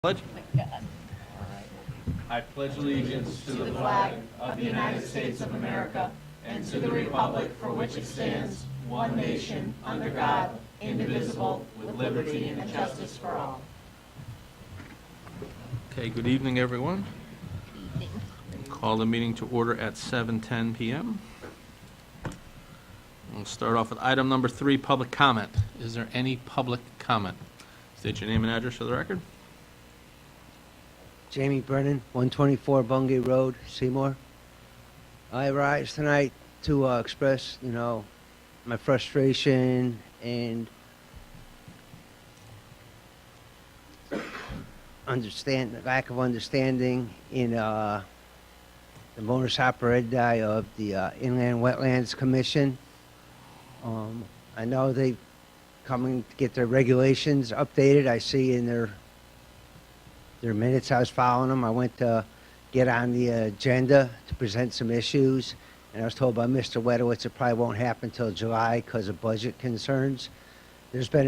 Pledge. I pledge allegiance to the flag of the United States of America and to the republic for which it stands, one nation, under God, indivisible, with liberty and justice for all. Okay, good evening, everyone. Call the meeting to order at 7:10 p.m. We'll start off with item number 3, public comment. Is there any public comment? State your name and address for the record. Jamie Brennan, 124 Bungay Road, Seymour. I rise tonight to express, my frustration and lack of understanding in the modus operandi of the Inland Wetlands Commission. I know they coming to get their regulations updated. I see in their minutes, I was following them. I went to get on the agenda to present some issues, and I was told by Mr. Wedowitz it probably won't happen until July because of budget concerns. There's been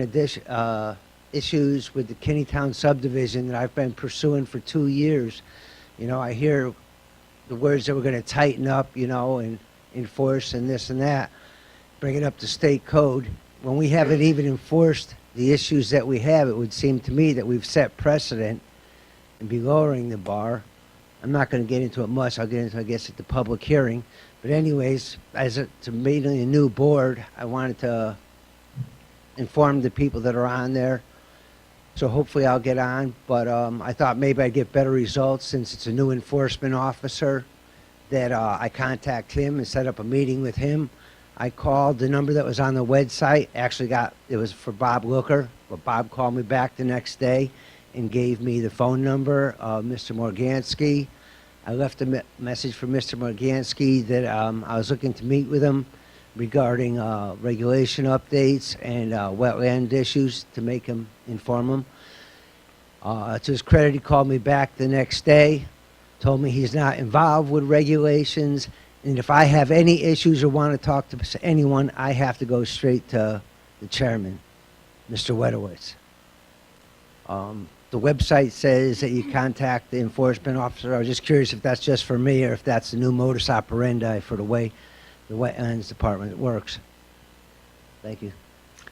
issues with the Kinneytown subdivision that I've been pursuing for 2 years. I hear the words that we're going to tighten up, and enforce and this and that, bring it up to state code. When we haven't even enforced the issues that we have, it would seem to me that we've set precedent and be lowering the bar. I'm not going to get into it much. I'll get into, I guess, at the public hearing. But anyways, as it's mainly a new board, I wanted to inform the people that are on there. So hopefully I'll get on. But I thought maybe I'd get better results since it's a new enforcement officer, that I contact him and set up a meeting with him. I called the number that was on the website. It was for Bob Looker, but Bob called me back the next day and gave me the phone number of Mr. Morganski. I left a message for Mr. Morganski that I was looking to meet with him regarding regulation updates and wetland issues to make him inform him. To his credit, he called me back the next day, told me he's not involved with regulations, and if I have any issues or want to talk to anyone, I have to go straight to the chairman, Mr. Wedowitz. The website says that you contact the enforcement officer. I was just curious if that's just for me or if that's the new modus operandi for the way the Wetlands Department works. Thank you.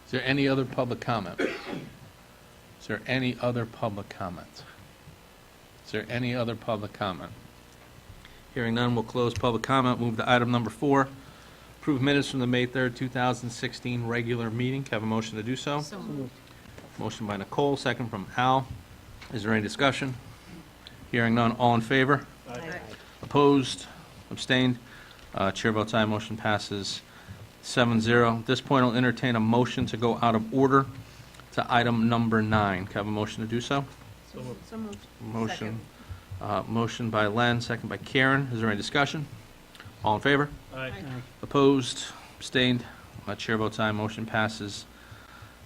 Is there any other public comment? Is there any other public comment? Is there any other public comment? Hearing none, we'll close public comment. Move to item number 4. Approve minutes from the May 3rd, 2016 regular meeting. Can I have a motion to do so? So moved. Motion by Nicole, second from Al. Is there any discussion? Hearing none, all in favor? Aye. Opposed? Abstained? Chair votes aye, motion passes 7-0. At this point, I'll entertain a motion to go out of order to item number 9. Can I have a motion to do so? So moved. Motion, motion by Len, second by Karen. Is there any discussion? All in favor? Aye. Opposed? Abstained? Chair votes aye, motion passes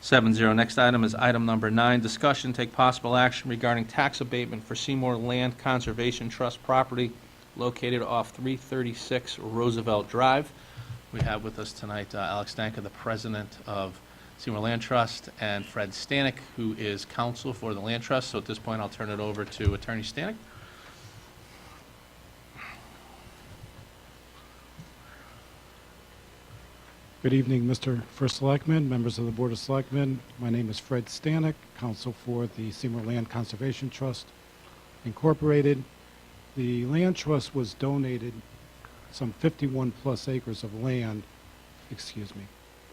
7-0. Next item is item number 9, discussion, take possible action regarding tax abatement for Seymour Land Conservation Trust property located off 336 Roosevelt Drive. We have with us tonight Alex Stanka, the president of Seymour Land Trust, and Fred Stanek, who is counsel for the Land Trust. So at this point, I'll turn it over to Attorney Stanek. Good evening, Mr. First Selectman, members of the Board of Selectmen. My name is Fred Stanek, counsel for the Seymour Land Conservation Trust, Incorporated. The Land Trust was donated some 51-plus acres of land,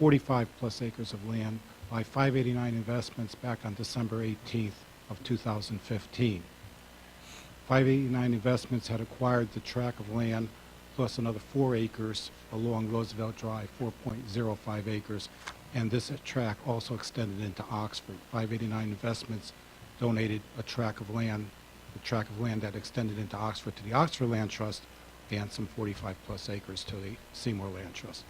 45-plus acres of land by 589 Investments back on December 18th of 2015. 589 Investments had acquired the tract of land plus another 4 acres along Roosevelt Drive, 4.05 acres, and this tract also extended into Oxford. 589 Investments donated a tract of land, the tract of land that extended into Oxford to the Oxford Land Trust, and some 45-plus acres to the Seymour Land Trust.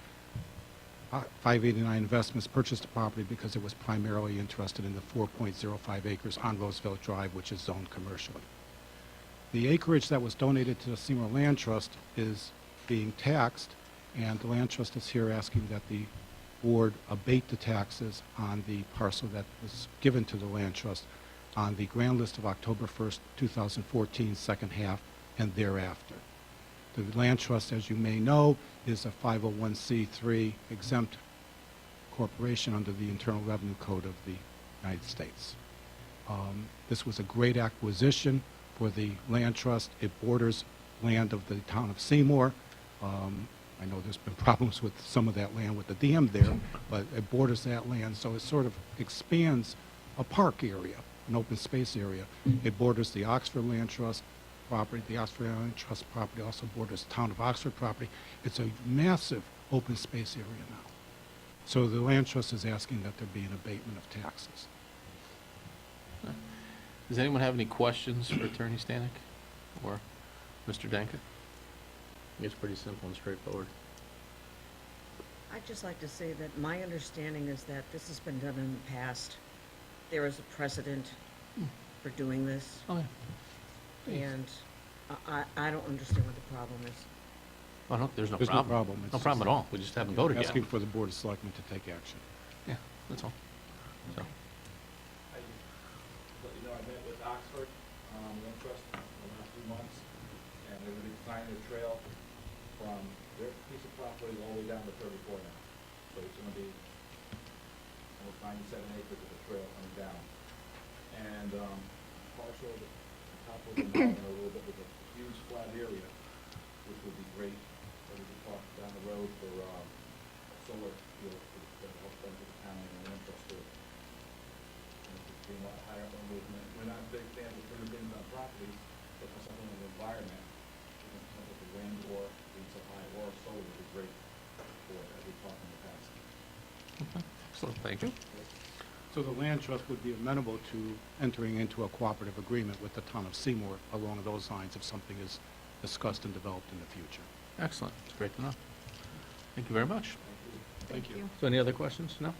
589 Investments purchased the property because it was primarily interested in the 4.05 acres on Roosevelt Drive, which is zoned commercially. The acreage that was donated to the Seymour Land Trust is being taxed, and the Land Trust is here asking that the board abate the taxes on the parcel that was given to the Land Trust on the grand list of October 1st, 2014, second half, and thereafter. The land trust, as you may know, is a 501c3 exempt corporation under the Internal Revenue Code of the United States. This was a great acquisition for the land trust. It borders land of the town of Seymour. I know there's been problems with some of that land with the dam there, but it borders that land, so it sort of expands a park area, an open space area. It borders the Oxford Land Trust property. The Oxford Land Trust property also borders town of Oxford property. It's a massive open space area now. So the land trust is asking that there be an abatement of taxes. Does anyone have any questions for Attorney Stanek or Mr. Danka? It's pretty simple and straightforward. I'd just like to say that my understanding is that this has been done in the past. There is a precedent for doing this, Oh, yeah. Please. and I don't understand what the problem is. Oh, no, there's no There's problem. no problem. No problem at all. We just haven't voted yet. Asking for the Board of Selectmen to take action. Yeah, that's all. So, I just let you know, I met with Oxford, Land Trust, in the last 2 months, and they're gonna be designing a trail from their piece of property all the way down to 34 now. So it's gonna be almost 97 acres of the trail coming down. And, partial, on top of the mountain a little bit with a huge flat area, which would be great, that we could talk down the road for, a solar field to help benefit the town and the land trust too. And it's just being a lot higher up on movement. We're not big fans of putting things on properties, but for something in the environment, something like the wind or being so high or solar would be great for it, as we talked in the past. excellent, thank you. So the land trust would be amenable to entering into a cooperative agreement with the town of Seymour along those lines if something is discussed and developed in the future. Excellent. It's great to know. Thank you very much. Thank you. So any other questions? No?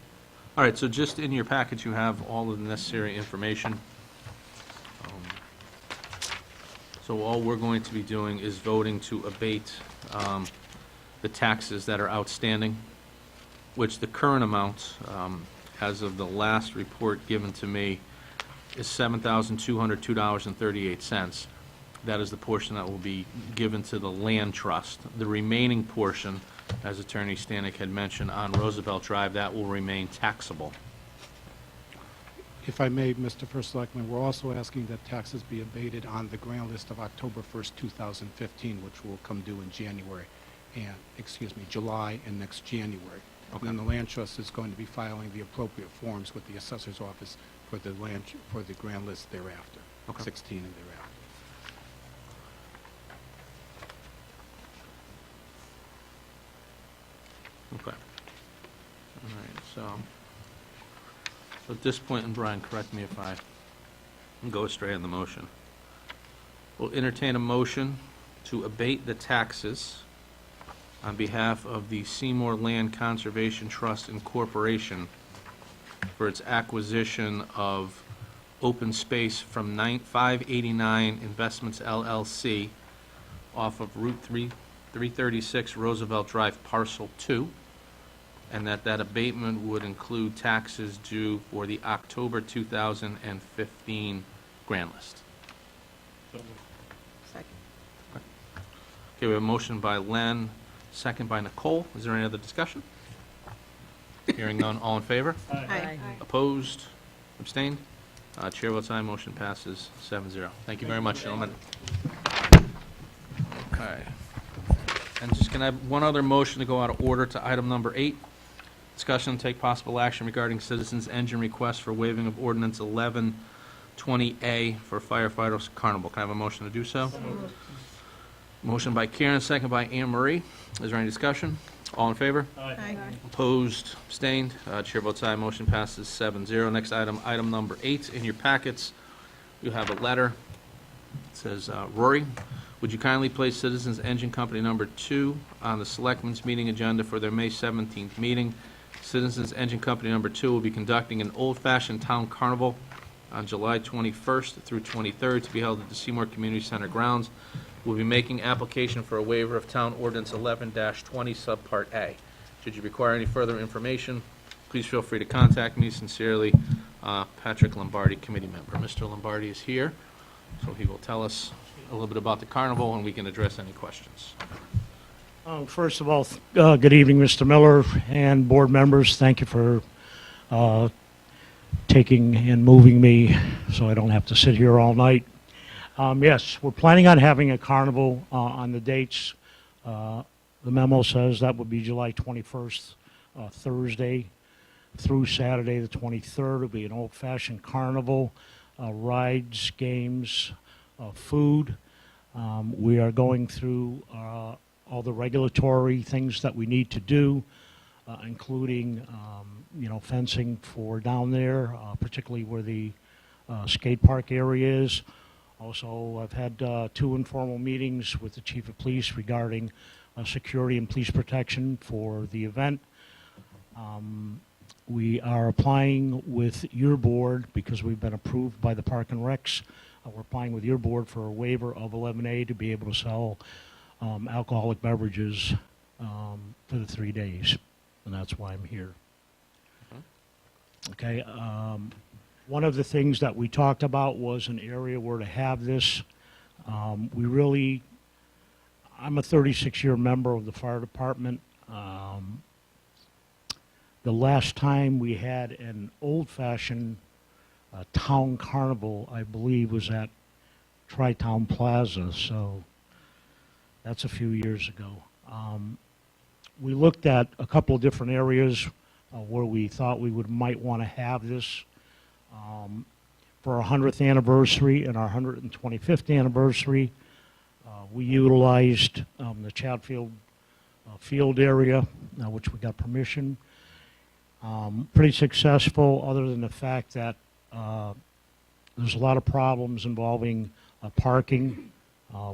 All right, so just in your package, you have all of the necessary information. So all we're going to be doing is voting to abate the taxes that are outstanding, which the current amount, as of the last report given to me, is $7,202.38. That is the portion that will be given to the land trust. The remaining portion, as Attorney Stanek had mentioned, on Roosevelt Drive, that will remain taxable. If I may, Mr. First Selectman, we're also asking that taxes be abated on the grand list of October 1st, 2015, which will come due in January, and, July and next January. And then the land trust is going to be filing the appropriate forms with the assessor's office for the grand list thereafter, Okay. 16 and thereafter. Okay. All right, so at this point, and Brian, correct me if I go astray on the motion. We'll entertain a motion to abate the taxes on behalf of the Seymour Land Conservation Trust Incorporation for its acquisition of open space from 589 Investments LLC off of Route 336 Roosevelt Drive, Parcel 2, and that abatement would include taxes due for the October 2015 grand list. Second. Okay, we have a motion by Len, second by Nicole. Is there any other discussion? Hearing none, all in favor? Aye. Opposed? Abstained? Chair votes aye, motion passes 7-0. Thank you very much, gentlemen. Okay. And just can I have one other motion to go out of order to item number 8? Discussion and take possible action regarding citizens' engine request for waiving of ordinance 1120A for firefighters carnival. Can I have a motion to do so? Motion by Karen, second by Anne Marie. Is there any discussion? All in favor? Aye. Opposed, abstained, chair votes aye, motion passes 7-0. Next item, item number 8. In your packets, you have a letter. It says, Rory, would you kindly place Citizens Engine Company number 2 on the Selectmen's meeting agenda for their May 17th meeting? Citizens Engine Company number 2 will be conducting an old-fashioned town carnival on July 21st through 23rd to be held at the Seymour Community Center grounds. We'll be making application for a waiver of Town Ordinance 11-20, Subpart A. Should you require any further information, please feel free to contact me. Sincerely, Patrick Lombardi, committee member. Mr. Lombardi is here, so he will tell us a little bit about the carnival, and we can address any questions. First of all, good evening, Mr. Miller and board members. Thank you for taking and moving me so I don't have to sit here all night. Yes, we're planning on having a carnival on the dates. The memo says that would be July 21st, Thursday, through Saturday the 23rd. It'll be an old-fashioned carnival, rides, games, food. We are going through all the regulatory things that we need to do, including, fencing for down there, particularly where the skate park area is. Also, I've had 2 informal meetings with the chief of police regarding security and police protection for the event. We are applying with your board, because we've been approved by the Park and Recs. We're applying with your board for a waiver of 11A to be able to sell alcoholic beverages for the 3 days, and that's why I'm here. Okay, one of the things that we talked about was an area where to have this. I'm a 36-year member of the fire department. The last time we had an old-fashioned town carnival, I believe, was at Tri-Town Plaza, so that's a few years ago. We looked at a couple of different areas where we thought we might want to have this. For our 100th anniversary and our 125th anniversary, we utilized the Chatfield field area, which we got permission. Pretty successful, other than the fact that there's a lot of problems involving parking,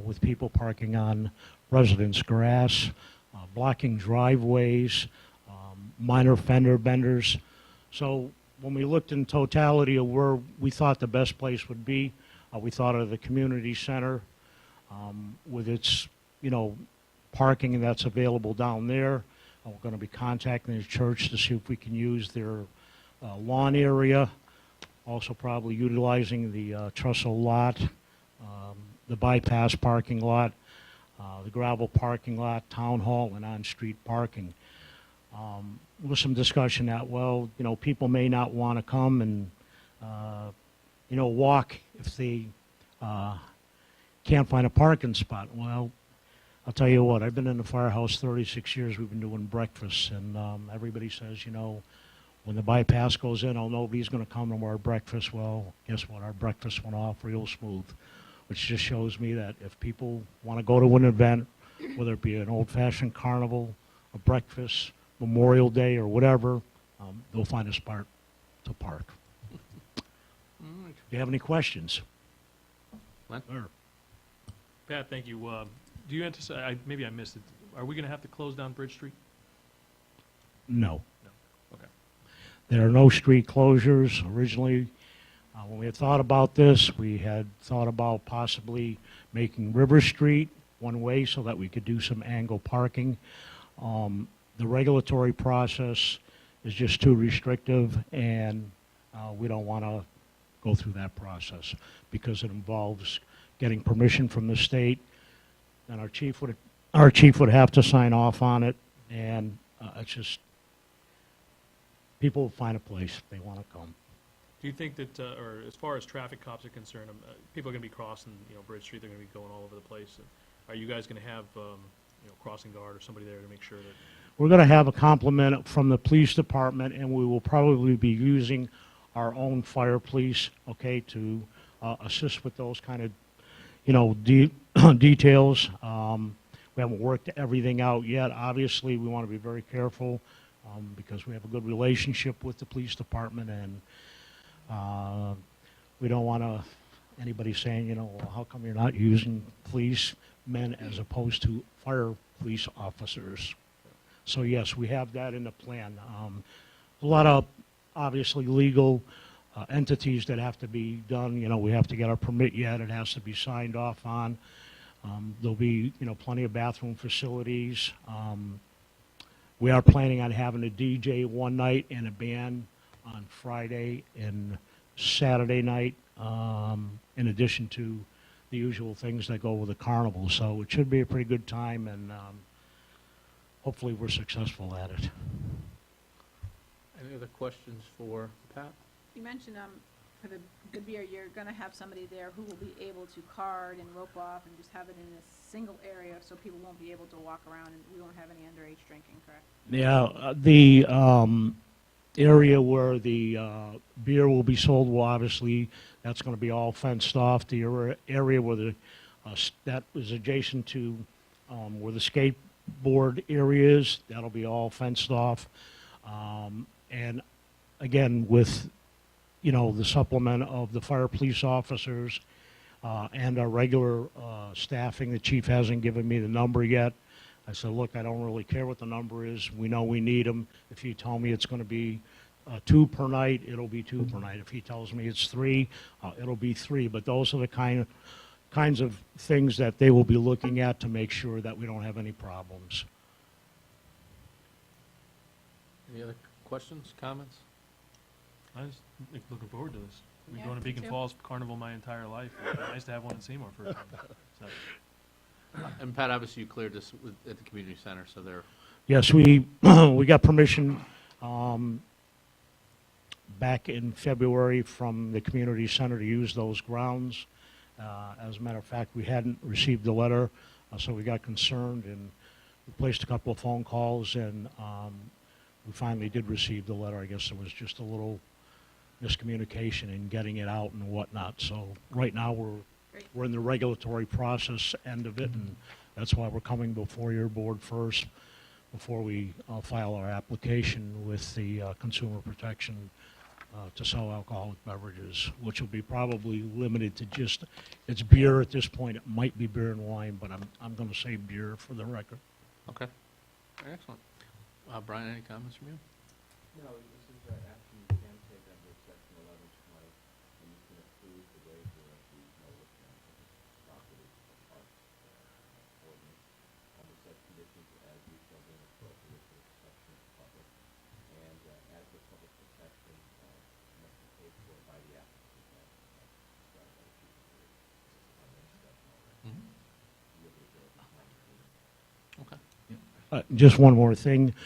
with people parking on residents' grass, blocking driveways, minor fender benders. So when we looked in totality of where we thought the best place would be, we thought of the community center with its, parking that's available down there. We're going to be contacting the church to see if we can use their lawn area. Also probably utilizing the trestle lot, the bypass parking lot, the gravel parking lot, town hall, and on-street parking. With some discussion that, people may not want to come and, walk if they can't find a parking spot. Well, I'll tell you what, I've been in the firehouse 36 years. We've been doing breakfast, and everybody says, when the bypass goes in, nobody's going to come to our breakfast. Well, guess what? Our breakfast went off real smooth, which just shows me that if people want to go to an event, whether it be an old-fashioned carnival, a breakfast, Memorial Day, or whatever, they'll find a spot to park. Do you have any questions? Len? Sure. Pat, thank you. Do you anticipate, maybe I missed it, are we going to have to close down Bridge Street? No. No. Okay. There are no street closures. Originally, when we had thought about this, we had thought about possibly making River Street one way so that we could do some angle parking. The regulatory process is just too restrictive, and we don't want to go through that process because it involves getting permission from the state, and our chief would have to sign off on it, and it's just, people will find a place if they want to come. Do you think that, or as far as traffic cops are concerned, people are going to be crossing, Bridge Street, they're going to be going all over the place. Are you guys going to have, crossing guard or somebody there to make sure that? We're going to have a complement from the police department, and we will probably be using our own fire police, okay, to assist with those kind of, details. We haven't worked everything out yet. Obviously, we want to be very careful because we have a good relationship with the police department, and we don't want anybody saying, well, how come you're not using policemen as opposed to fire police officers? So yes, we have that in the plan. A lot of obviously legal entities that have to be done. We have to get our permit yet. It has to be signed off on. There'll be, plenty of bathroom facilities. We are planning on having a DJ one night and a band on Friday and Saturday night, in addition to the usual things that go with the carnival. So it should be a pretty good time, and hopefully we're successful at it. Any other questions for Pat? You mentioned, for the beer, you're gonna have somebody there who will be able to card and rope off and just have it in a single area, so people won't be able to walk around, and we won't have any underage drinking, correct? Yeah, the area where the beer will be sold, will obviously, that's going to be all fenced off. The area where the, that is adjacent to where the skateboard area is, that'll be all fenced off. And again, with, you know, the supplement of the fire police officers and our regular staffing, the chief hasn't given me the number yet. I said, look, I don't really care what the number is. We know we need them. If you tell me it's going to be 2 per night, it'll be 2 per night. If he tells me it's 3, it'll be 3. But those are the kinds of things that they will be looking at to make sure that we don't have any problems. Any other questions, comments? I was looking forward to this. I've been Yeah, going to me Beacon too. Falls Carnival my entire life. It'd be nice to have one in Seymour for a time. So, And Pat, obviously you cleared this at the community center, so they're, Yes, we we got permission back in February from the community center to use those grounds. As a matter of fact, we hadn't received the letter, so we got concerned and we placed a couple of phone calls, and we finally did receive the letter. I guess there was just a little miscommunication in getting it out and whatnot. So right now we're in the regulatory process end of it, and that's why we're coming before your board first, before we file our application with the Consumer Protection to sell alcoholic beverages, which will be probably limited to just, it's beer at this point. It might be beer and wine, but I'm going to say beer for the record. okay. Very excellent. Brian, any comments from you? No, this is after you can take under section 1120, and you can approve the waiver of the no liquor property parks ordinance under such conditions as retail being appropriate for the protection of the public, and adequate public protection must be paid for by the applicant. Described by the chief of police. This is my next discussion already. You'll be here at the time. Okay. Just one more thing.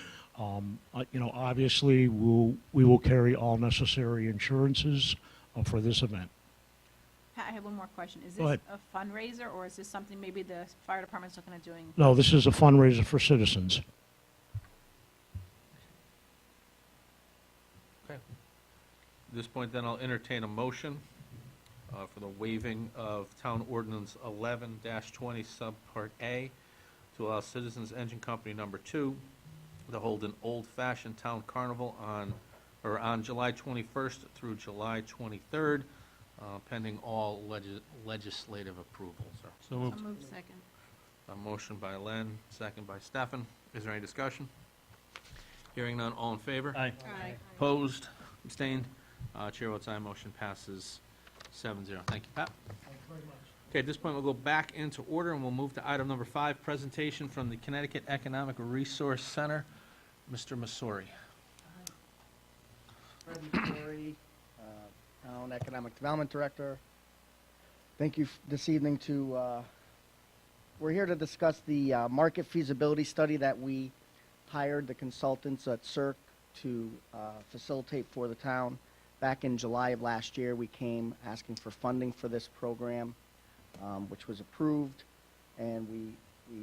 You know, obviously, we will carry all necessary insurances for this event. Pat, I have one more question. Is Go this ahead. a fundraiser, or is this something maybe the fire department's looking at doing? No, this is a fundraiser for citizens. Okay. At this point, then, I'll entertain a motion for the waiving of Town Ordinance 11-20 Subpart A to allow Citizens Engine Company Number 2 to hold an old-fashioned town carnival on July 21st through July 23rd, pending all legislative approvals. so I'll moved. move second. A motion by Len, second by Stefan. Is there any discussion? Hearing none, all in favor? Aye. Aye. Opposed? Abstained? Chair votes aye, motion passes 7-0. Thank you, Pat. Okay, at this point, we'll go back into order, and we'll move to item number 5, presentation from the Connecticut Economic Resource Center. Mr. Masori. Freddie Torrey, Town Economic Development Director. Thank you this evening we're here to discuss the market feasibility study that we hired the consultants at CERC to facilitate for the town. Back in July of last year, we came asking for funding for this program, which was approved, and we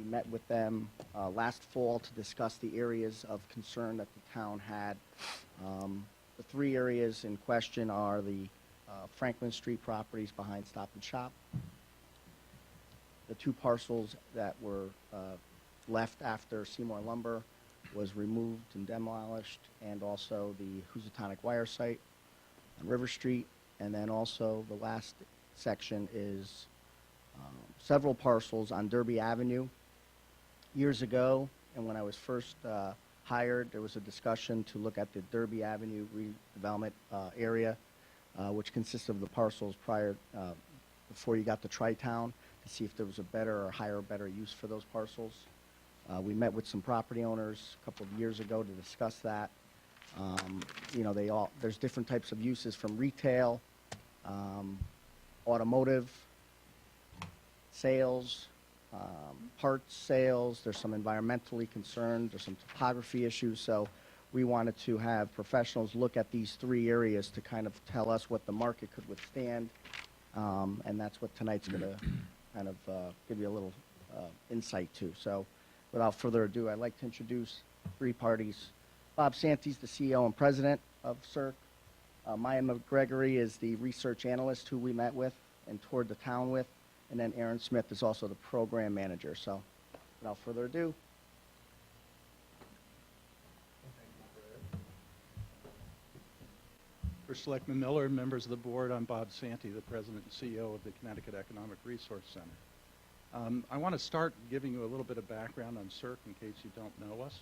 met with them last fall to discuss the areas of concern that the town had. The 3 areas in question are the Franklin Street properties behind Stop and Shop, the 2 parcels that were left after Seymour Lumber was removed and demolished, and also the Housatonic Wire site on River Street, and then also the last section is several parcels on Derby Avenue. Years ago, and when I was first hired, there was a discussion to look at the Derby Avenue redevelopment area, which consists of the parcels before you got to Tri-Town, to see if there was a better or higher or better use for those parcels. We met with some property owners a couple of years ago to discuss that, You know, there's different types of uses from retail, automotive, sales, parts sales. There's some environmentally concerned. There's some topography issues. So we wanted to have professionals look at these three areas to kind of tell us what the market could withstand. And that's what tonight's going to kind of give you a little insight to. So without further ado, I'd like to introduce three parties. Bob Santy's the CEO and president of CERC. Maya McGregory is the research analyst who we met with and toured the town with. And then Aaron Smith is also the program manager. So without further ado. For Selectman Miller and members of the board, I'm Bob Santy, the president and CEO of the Connecticut Economic Resource Center. I want to start giving you a little bit of background on CERC in case you don't know us.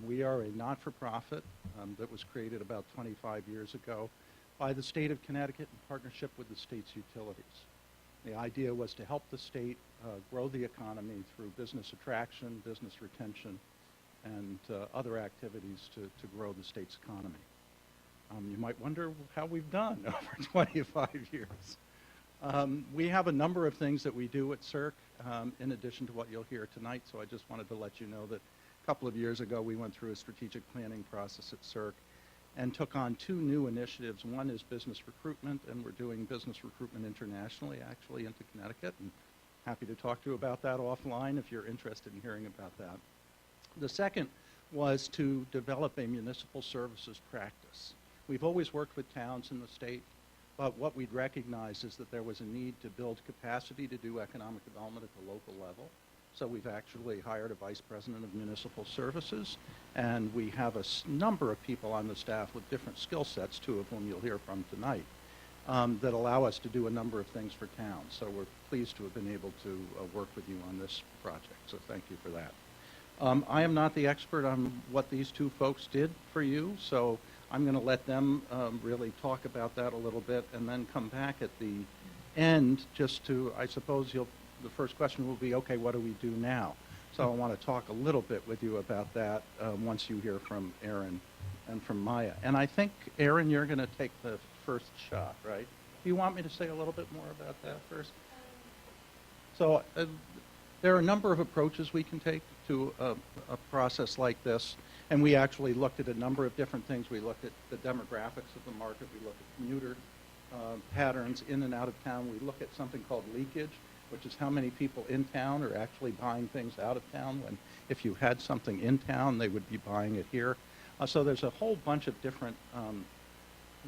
We are a not-for-profit that was created about 25 years ago by the state of Connecticut in partnership with the state's utilities. The idea was to help the state grow the economy through business attraction, business retention, and other activities to grow the state's economy. You might wonder how we've done over 25 years. We have a number of things that we do at CERC in addition to what you'll hear tonight, so I just wanted to let you know that a couple of years ago we went through a strategic planning process at CERC and took on two new initiatives. One is business recruitment, and we're doing business recruitment internationally, actually, into Connecticut, and happy to talk to you about that offline if you're interested in hearing about that. The second was to develop a municipal services practice. We've always worked with towns in the state, but what we'd recognized is that there was a need to build capacity to do economic development at the local level. So we've actually hired a vice president of municipal services, and we have a number of people on the staff with different skill sets, two of whom you'll hear from tonight, that allow us to do a number of things for towns. So we're pleased to have been able to work with you on this project, so thank you for that. I am not the expert on what these two folks did for you, so I'm going to let them really talk about that a little bit and then come back at the end just to, I suppose the first question will be, okay, what do we do now? So I want to talk a little bit with you about that once you hear from Aaron and from Maya. And I think, Aaron, you're going to take the first shot, right? Do you want me to say a little bit more about that first? So there are a number of approaches we can take to a process like this. And we actually looked at a number of different things. We looked at the demographics of the market. We looked at commuter patterns in and out of town. We look at something called leakage, which is how many people in town are actually buying things out of town, when if you had something in town, they would be buying it here. So there's a whole bunch of different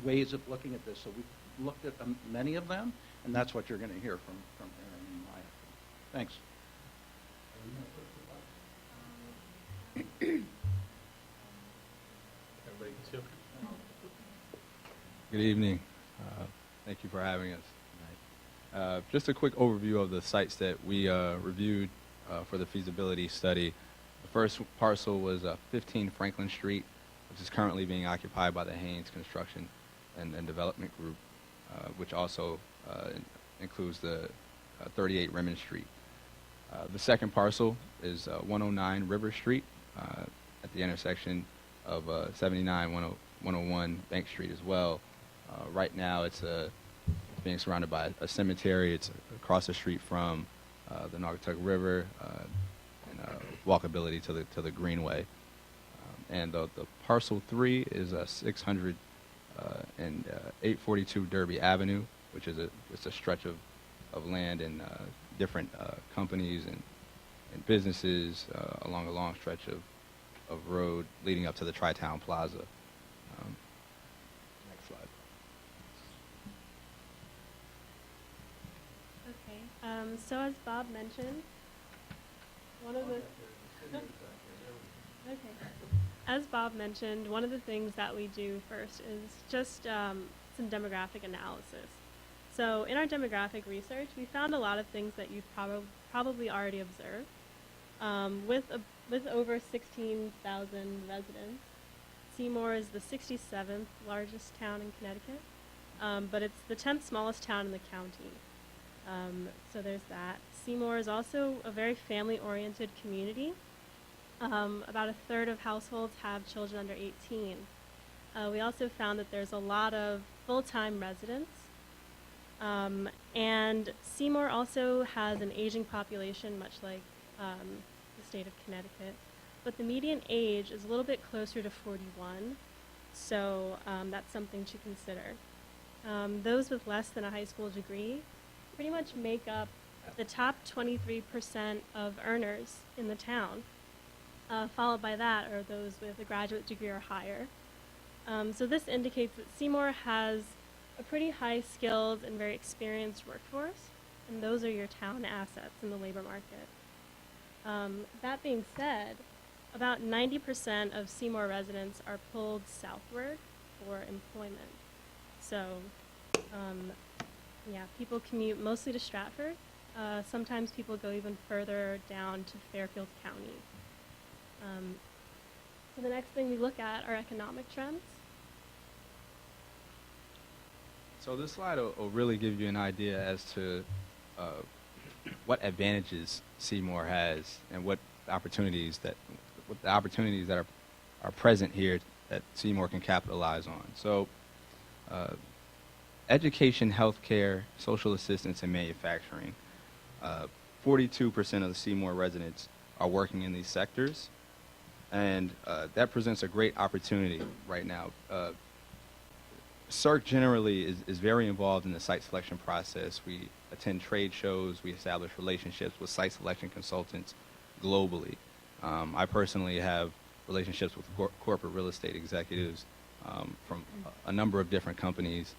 ways of looking at this. So we looked at many of them, and that's what you're going to hear from Aaron and Maya. Thanks. Everybody can see okay? Good evening. Thank you for having us tonight. Just a quick overview of the sites that we reviewed for the feasibility study. The first parcel was 15 Franklin Street, which is currently being occupied by the Haynes Construction and Development Group, which also includes the 38 Remond Street. The second parcel is 109 River Street at the intersection of 79, 101 Bank Street as well. Right now it's being surrounded by a cemetery. It's across the street from the Naugatuck River and walkability to the Greenway. And the parcel 3 is 600 and 842 Derby Avenue, which is it's a stretch of land and different companies and businesses along a long stretch of road leading up to the Tri-Town Plaza. Next slide. Okay, so as Bob mentioned, one of the as Bob mentioned, one of the things that we do first is just some demographic analysis. So in our demographic research, we found a lot of things that you've probably already observed. With over 16,000 residents, Seymour is the 67th largest town in Connecticut, but it's the 10th smallest town in the county. So there's that. Seymour is also a very family-oriented community. About a third of households have children under 18. We also found that there's a lot of full-time residents. And Seymour also has an aging population, much like the state of Connecticut. But the median age is a little bit closer to 41, so that's something to consider. Those with less than a high school degree pretty much make up the top 23% of earners in the town. Followed by that are those with a graduate degree or higher. So this indicates that Seymour has a pretty high skilled and very experienced workforce, and those are your town assets in the labor market. That being said, about 90% of Seymour residents are pulled southward for employment. So, yeah, people commute mostly to Stratford. Sometimes people go even further down to Fairfield County. So the next thing we look at are economic trends. So this slide will really give you an idea as to what advantages Seymour has and what the opportunities that are present here that Seymour can capitalize on. So education, healthcare, social assistance, and manufacturing. 42% of the Seymour residents are working in these sectors, and that presents a great opportunity right now. CERC generally is very involved in the site selection process. We attend trade shows. We establish relationships with site selection consultants globally. I personally have relationships with corporate real estate executives from a number of different companies.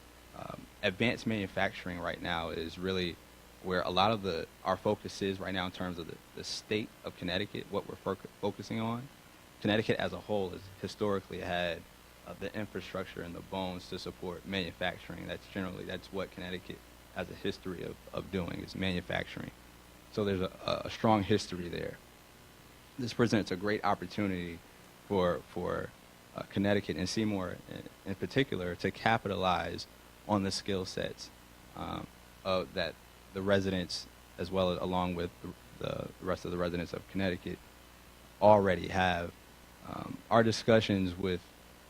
Advanced manufacturing right now is really where a lot of our focus is right now in terms of the state of Connecticut, what we're focusing on. Connecticut as a whole has historically had the infrastructure and the bones to support manufacturing. That's what Connecticut has a history of doing, is manufacturing. So there's a strong history there. This presents a great opportunity for Connecticut and Seymour in particular to capitalize on the skill sets that the residents, as well as along with the rest of the residents of Connecticut, already have. Our discussions with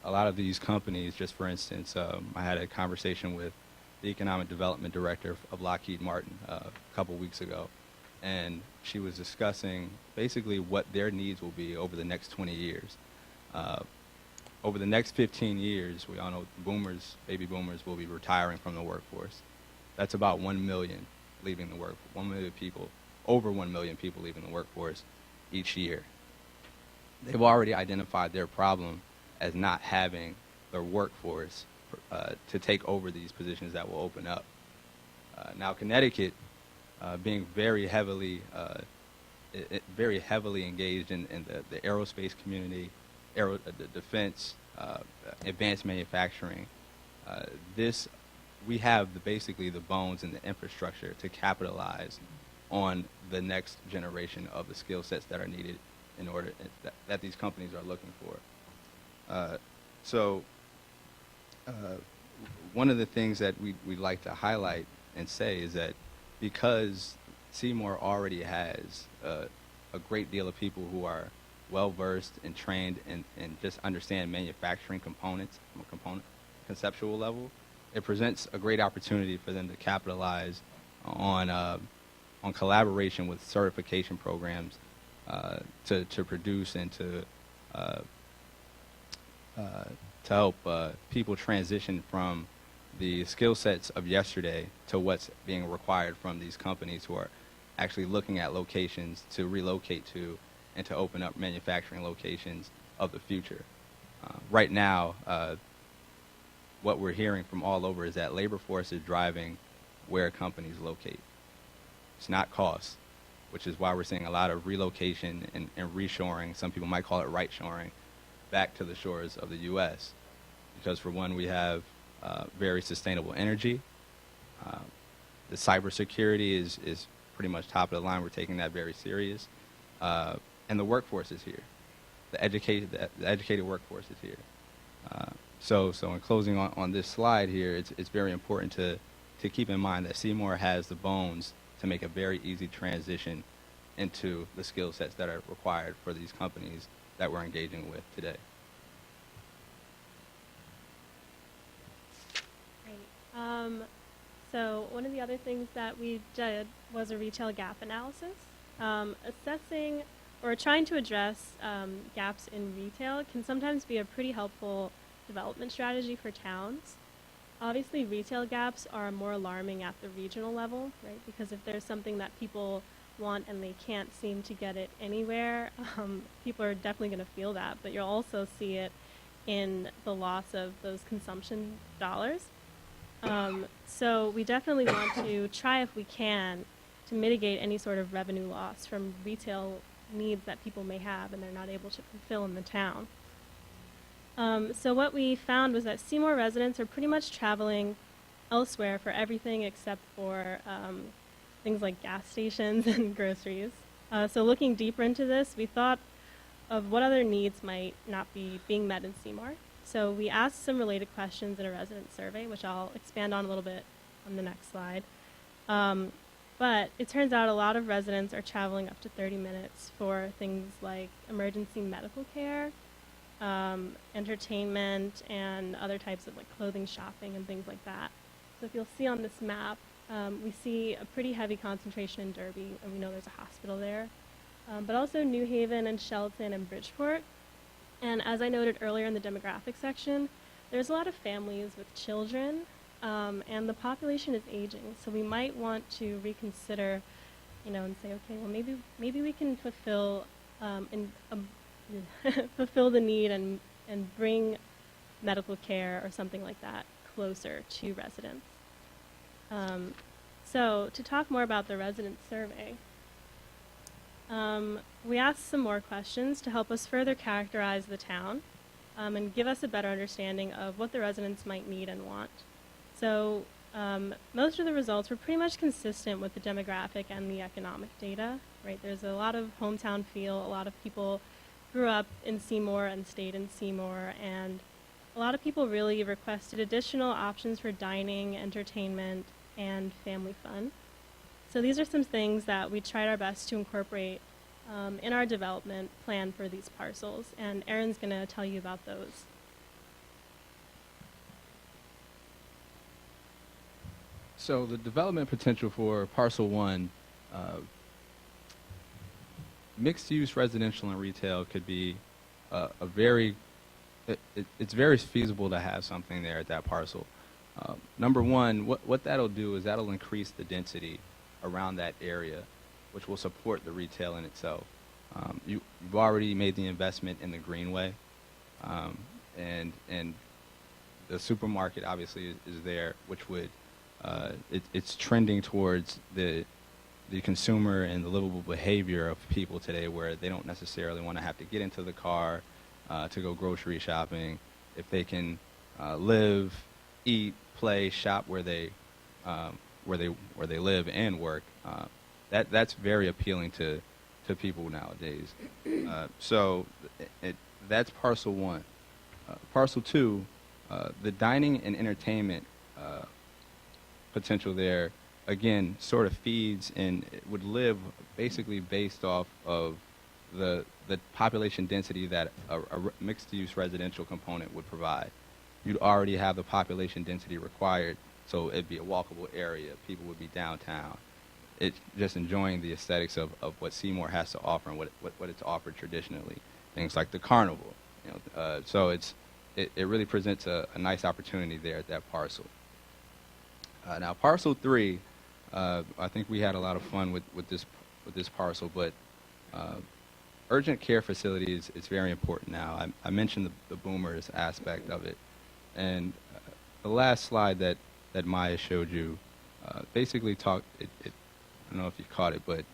a lot of these companies, just for instance, I had a conversation with the economic development director of Lockheed Martin a couple weeks ago, and she was discussing basically what their needs will be over the next 20 years. Over the next 15 years, we all know baby boomers will be retiring from the workforce. That's about 1 million leaving the work, 1 million people, over 1 million people leaving the workforce each year. They've already identified their problem as not having their workforce to take over these positions that will open up. Now, Connecticut, being very heavily engaged in the aerospace community, the defense, advanced manufacturing, we have basically the bones and the infrastructure to capitalize on the next generation of the skill sets that are needed in order that these companies are looking for. One of the things that we'd like to highlight and say is that because Seymour already has a great deal of people who are well-versed and trained and just understand manufacturing components from a conceptual level, it presents a great opportunity for them to capitalize on collaboration with certification programs to produce and to help people transition from the skill sets of yesterday to what's being required from these companies who are actually looking at locations to relocate to and to open up manufacturing locations of the future. Right now, what we're hearing from all over is that labor force is driving where companies locate. It's not cost, which is why we're seeing a lot of relocation and reshoring. Some people might call it right-shoring back to the shores of the U.S. Because for one, we have very sustainable energy. The cybersecurity is pretty much top of the line. We're taking that very serious. And the workforce is here. The educated workforce is here. So in closing on this slide here, it's very important to keep in mind that Seymour has the bones to make a very easy transition into the skill sets that are required for these companies that we're engaging with today. So one of the other things that we did was a retail gap analysis, assessing or trying to address gaps in retail can sometimes be a pretty helpful development strategy for towns. Obviously, retail gaps are more alarming at the regional level, right? Because if there's something that people want and they can't seem to get it anywhere, people are definitely going to feel that. But you'll also see it in the loss of those consumption dollars. So we definitely want to try, if we can, to mitigate any sort of revenue loss from retail needs that people may have and they're not able to fulfill in the town. So what we found was that Seymour residents are pretty much traveling elsewhere for everything except for things like gas stations and groceries. So looking deeper into this, we thought of what other needs might not be being met in Seymour. So we asked some related questions in a resident survey, which I'll expand on a little bit on the next slide. But it turns out a lot of residents are traveling up to 30 minutes for things like emergency medical care, entertainment, and other types of like clothing shopping and things like that. So if you'll see on this map, we see a pretty heavy concentration in Derby, and we know there's a hospital there, but also New Haven and Shelton and Bridgeport. And as I noted earlier in the demographic section, there's a lot of families with children, and the population is aging. So we might want to reconsider, and say, okay, well maybe we can fulfill fulfill the need and bring medical care or something like that closer to residents. So to talk more about the resident survey, we asked some more questions to help us further characterize the town and give us a better understanding of what the residents might need and want. So most of the results were pretty much consistent with the demographic and the economic data, right? There's a lot of hometown feel. A lot of people grew up in Seymour and stayed in Seymour, and a lot of people really requested additional options for dining, entertainment, and family fun. So these are some things that we tried our best to incorporate in our development plan for these parcels, and Erin's going to tell you about those. So the development potential for Parcel 1, mixed-use residential and retail could be it's very feasible to have something there at that parcel. Number one, what that'll do is that'll increase the density around that area, which will support the retail in itself. You've already made the investment in the greenway, and the supermarket obviously is there, which would it's trending towards the consumer and the livable behavior of people today, where they don't necessarily want to have to get into the car to go grocery shopping. If they can live, eat, play, shop where they live and work, that's very appealing to people nowadays. So that's Parcel 1. Parcel 2, the dining and entertainment potential there, again, sort of feeds and it would live basically based off of the population density that a mixed-use residential component would provide. You'd already have the population density required, so it'd be a walkable area. People would be downtown. It's just enjoying the aesthetics of what Seymour has to offer and what it's offered traditionally. Things like the carnival. So it really presents a nice opportunity there at that parcel. Now, Parcel 3, I think we had a lot of fun with this parcel, but urgent care facilities is very important now. I mentioned the boomers aspect of it, and the last slide that Maya showed you basically talked. I don't know if you caught it, but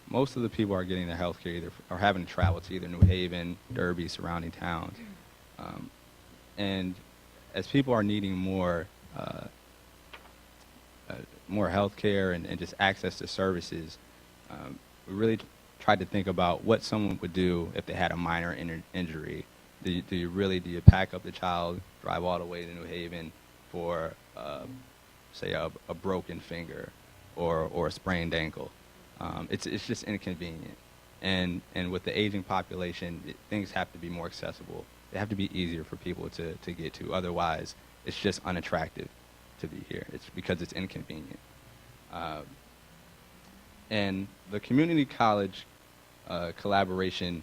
most of the people are getting their health care are having to travel to either New Haven, Derby, surrounding towns, and as people are needing more health care and just access to services, we really tried to think about what someone would do if they had a minor injury. Do you pack up the child, drive all the way to New Haven for, say, a broken finger or a sprained ankle? It's just inconvenient. And with the aging population, things have to be more accessible. They have to be easier for people to get to. Otherwise, it's just unattractive. to be here. It's because it's inconvenient. And the community college collaboration,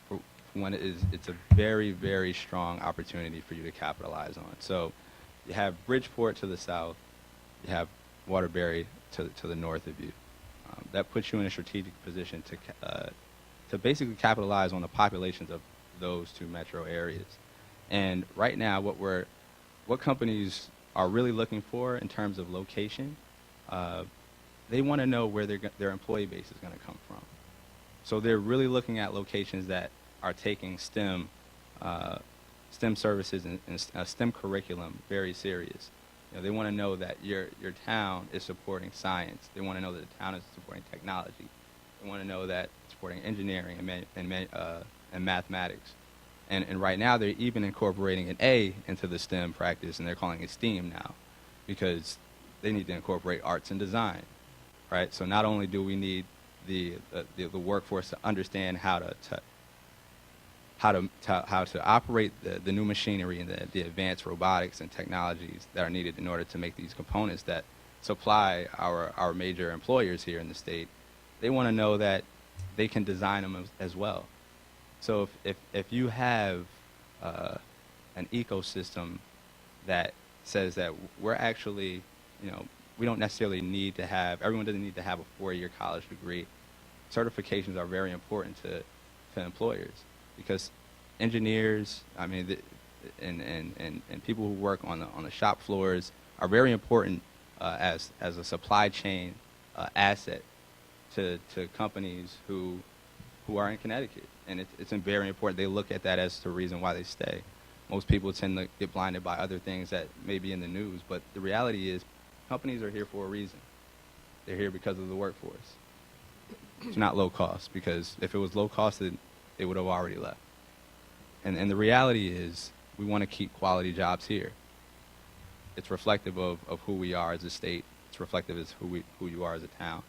for one, it's a very, very strong opportunity for you to capitalize on. So you have Bridgeport to the south, you have Waterbury to the north of you. That puts you in a strategic position to basically capitalize on the populations of those two metro areas. And right now, what companies are really looking for in terms of location, they want to know where their employee base is going to come from. So they're really looking at locations that are taking STEM services and STEM curriculum very serious. You know, they want to know that your town is supporting science. They want to know that the town is supporting technology. They want to know that it's supporting engineering and mathematics. And right now, they're even incorporating an A into the STEM practice, and they're calling it STEAM now, because they need to incorporate arts and design, right? So not only do we need the workforce to understand how to operate the new machinery and the advanced robotics and technologies that are needed in order to make these components that supply our major employers here in the state, they want to know that they can design them as well. So if you have an ecosystem that says that we're actually, we don't necessarily need to have, everyone doesn't need to have a 4-year college degree. Certifications are very important to employers, because engineers, and people who work on the shop floors are very important as a supply chain asset to companies who are in Connecticut. And it's very important. They look at that as the reason why they stay. Most people tend to get blinded by other things that may be in the news, but the reality is companies are here for a reason. They're here because of the workforce. It's not low cost, because if it was low cost, they would have already left. And the reality is we want to keep quality jobs here. It's reflective of who we are as a state. It's reflective of who you are as a town.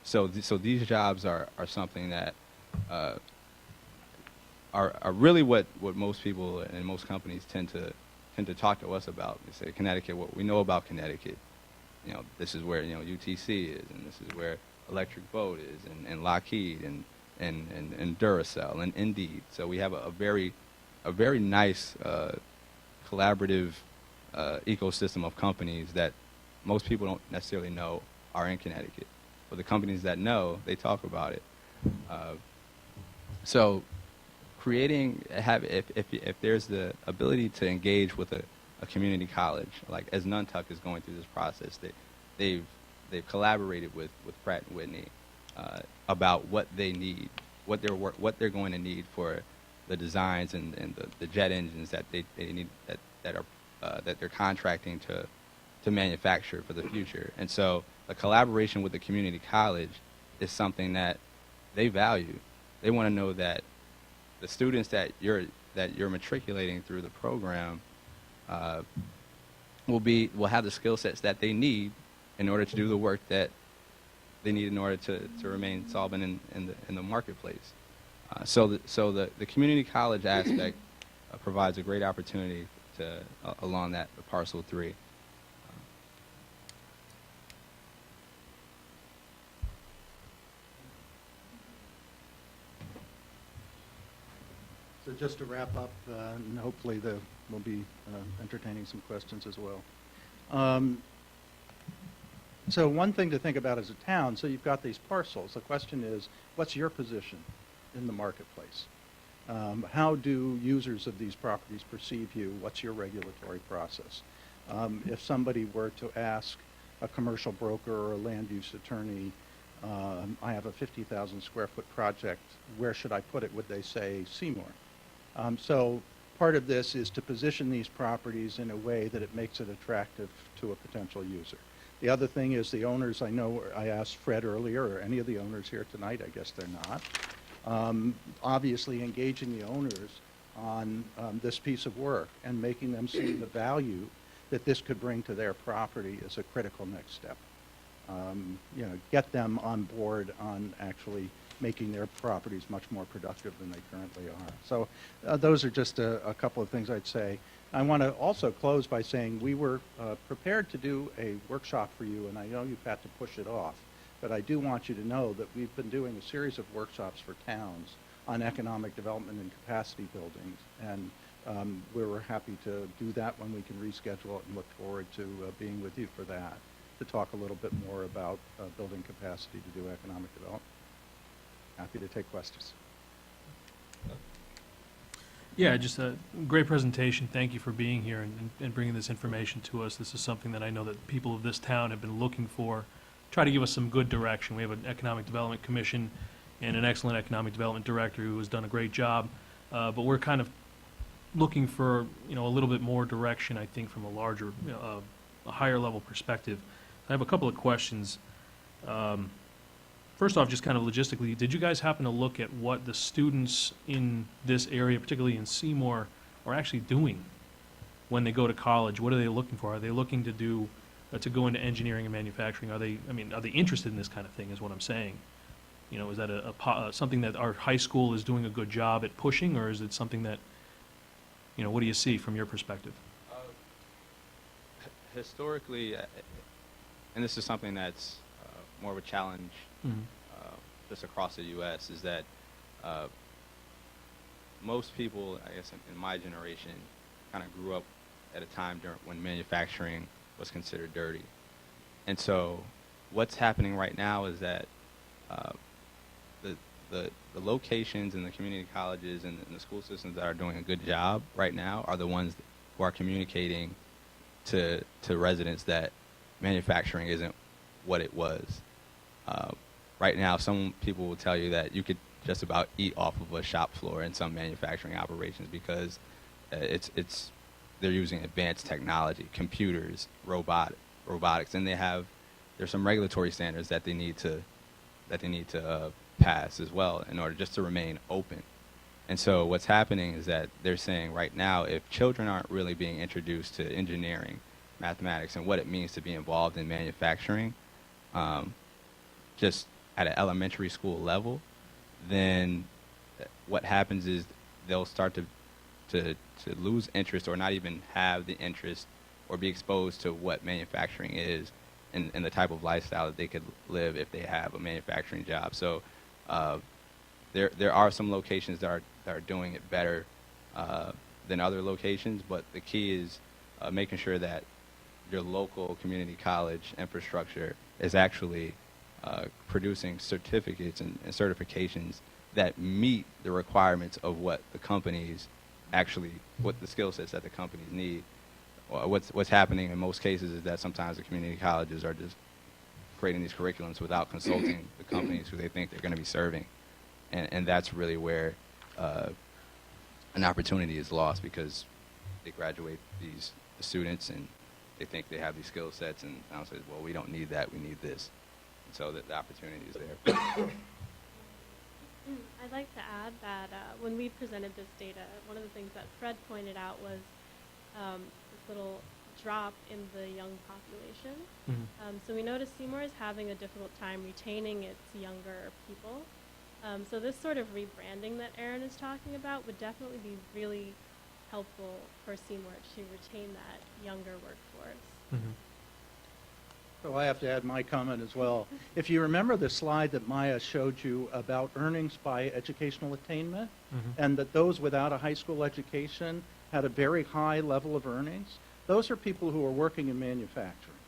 So these jobs are something that are really what most people and most companies tend to talk to us about. They say, Connecticut, what we know about Connecticut, this is where UTC is, and this is where Electric Boat is, and Lockheed, and Duracell, and Indeed. So we have a very nice collaborative ecosystem of companies that most people don't necessarily know are in Connecticut. But the companies that know, they talk about it. So if there's the ability to engage with a community college, like as Nuntuck is going through this process, they've collaborated with Pratt & Whitney about what they need, what they're going to need for the designs and the jet engines that they need that they're contracting to manufacture for the future. And so the collaboration with the community college is something that they value. They want to know that the students that you're matriculating through the program will have the skill sets that they need in order to do the work that they need in order to remain solvent in the marketplace. So the community college aspect provides a great opportunity along that parcel 3. So just to wrap up, and hopefully we'll be entertaining some questions as well. So one thing to think about as a town, so you've got these parcels. The question is, what's your position in the marketplace? How do users of these properties perceive you? What's your regulatory process? If somebody were to ask a commercial broker or a land use attorney, I have a 50,000 square foot project, where should I put it? Would they say Seymour? So part of this is to position these properties in a way that it makes it attractive to a potential user. The other thing is the owners, I know I asked Fred earlier, or any of the owners here tonight, I guess they're not, obviously engaging the owners on this piece of work and making them see the value that this could bring to their property is a critical next step. Get them on board on actually making their properties much more productive than they currently are. So those are just a couple of things I'd say. I want to also close by saying we were prepared to do a workshop for you, and I know you've had to push it off, but I do want you to know that we've been doing a series of workshops for towns on economic development and capacity buildings, and we were happy to do that when we can reschedule it, and look forward to being with you for that, to talk a little bit more about building capacity to do economic development. Happy to take questions. Yeah, just a great presentation. Thank you for being here and bringing this information to us. This is something that I know that people of this town have been looking for. Try to give us some good direction. We have an Economic Development Commission and an excellent Economic Development Director who has done a great job. But we're kind of looking for, a little bit more direction, I think, from a larger, a higher level perspective. I have a couple of questions. First off, just kind of logistically, did you guys happen to look at what the students in this area, particularly in Seymour, are actually doing when they go to college? What are they looking for? Are they looking to do, to go into engineering and manufacturing? Are they interested in this kind of thing, is what I'm saying? Is that something that our high school is doing a good job at pushing, or is it something that, what do you see from your perspective? Historically, and this is something that's more of a challenge just across the U.S., is that most people, I guess, in my generation, kind of grew up at a time when manufacturing was considered dirty. And so what's happening right now is that the locations and the community colleges and the school systems that are doing a good job right now are the ones who are communicating to residents that manufacturing isn't what it was. Right now, some people will tell you that you could just about eat off of a shop floor in some manufacturing operations because they're using advanced technology, computers, robotics, and there's some regulatory standards that they need to pass as well in order just to remain open. And so what's happening is that they're saying right now, if children aren't really being introduced to engineering, mathematics, and what it means to be involved in manufacturing, just at an elementary school level, then what happens is they'll start to lose interest or not even have the interest or be exposed to what manufacturing is and the type of lifestyle that they could live if they have a manufacturing job. So there are some locations that are doing it better than other locations, but the key is making sure that your local community college infrastructure is actually producing certificates and certifications that meet the requirements of what the companies what the skill sets that the companies need. What's happening in most cases is that sometimes the community colleges are just creating these curriculums without consulting the companies who they think they're going to be serving. And that's really where an opportunity is lost, because they graduate the students and they think they have these skill sets, and now says, well, we don't need that, we need this. And so the opportunity is there. I'd like to add that when we presented this data, one of the things that Fred pointed out was this little drop in the young population. So we noticed Seymour is having a difficult time retaining its younger people. So this sort of rebranding that Aaron is talking about would definitely be really helpful for Seymour to retain that younger workforce. So I have to add my comment as well. If you remember the slide that Maya showed you about earnings by educational attainment, and that those without a high school education had a very high level of earnings, those are people who are working in manufacturing.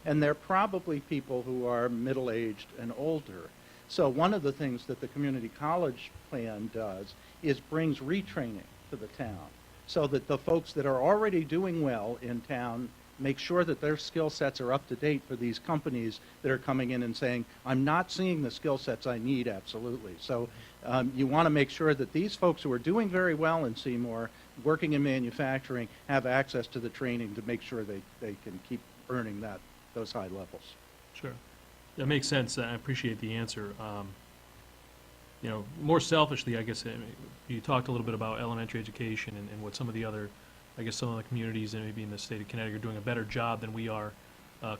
And they're probably people who are middle-aged and older. So one of the things that the community college plan does is brings retraining to the town, so that the folks that are already doing well in town make sure that their skill sets are up to date for these companies that are coming in and saying, I'm not seeing the skill sets I need absolutely. So you want to make sure that these folks who are doing very well in Seymour, working in manufacturing, have access to the training to make sure they can keep earning those high levels. Sure. That makes sense. I appreciate the answer. More selfishly, I guess, you talked a little bit about elementary education and what some of the other, I guess some of the communities and maybe in the state of Connecticut are doing a better job than we are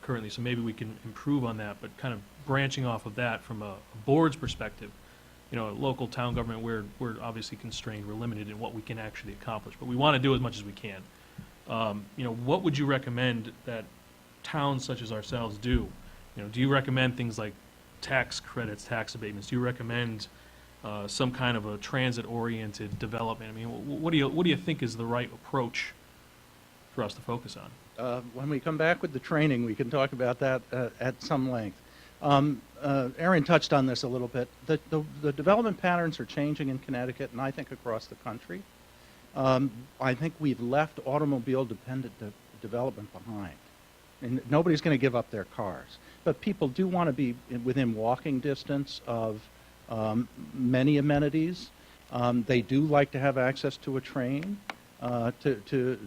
currently. So maybe we can improve on that. But kind of branching off of that from a board's perspective, local town government, we're obviously constrained, we're limited in what we can actually accomplish, but we want to do as much as we can. What would you recommend that towns such as ourselves do? Do you recommend things like tax credits, tax abatements? Do you recommend some kind of a transit-oriented development? I mean, what do you think is the right approach for us to focus on? When we come back with the training, we can talk about that at some length. Aaron touched on this a little bit. The development patterns are changing in Connecticut, and I think across the country. I think we've left automobile-dependent development behind. And nobody's going to give up their cars. But people do want to be within walking distance of many amenities. They do like to have access to a train to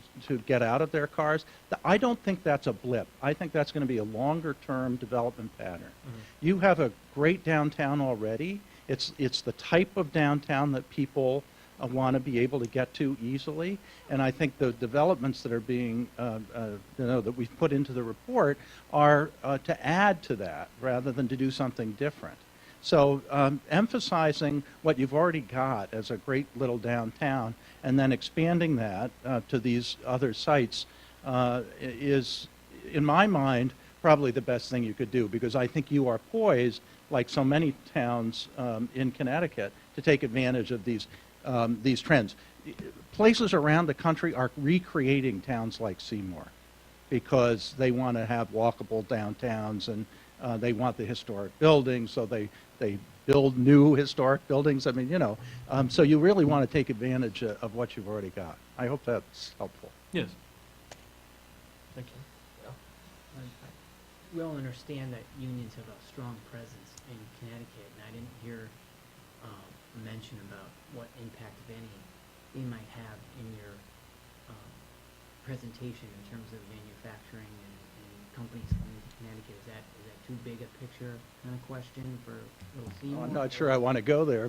get out of their cars. I don't think that's a blip. I think that's going to be a longer-term development pattern. Mm-hmm. You have a great downtown already. It's the type of downtown that people want to be able to get to easily, and I think the developments that are being, that we've put into the report are to add to that rather than to do something different. So emphasizing what you've already got as a great little downtown and then expanding that to these other sites is, in my mind, probably the best thing you could do, because I think you are poised, like so many towns in Connecticut, to take advantage of these trends. Places around the country are recreating towns like Seymour because they want to have walkable downtowns, and they want the historic buildings, so they build new historic buildings. I mean, so you really want to take advantage of what you've already got. I hope that's helpful. Yes. Thank you. We all understand that unions have a strong presence in Connecticut, and I didn't hear mention about what impact, if any, they might have in your presentation in terms of manufacturing and companies coming to Connecticut. Is that too big a picture kind of question for Little Seymour? I'm not sure I want to go there.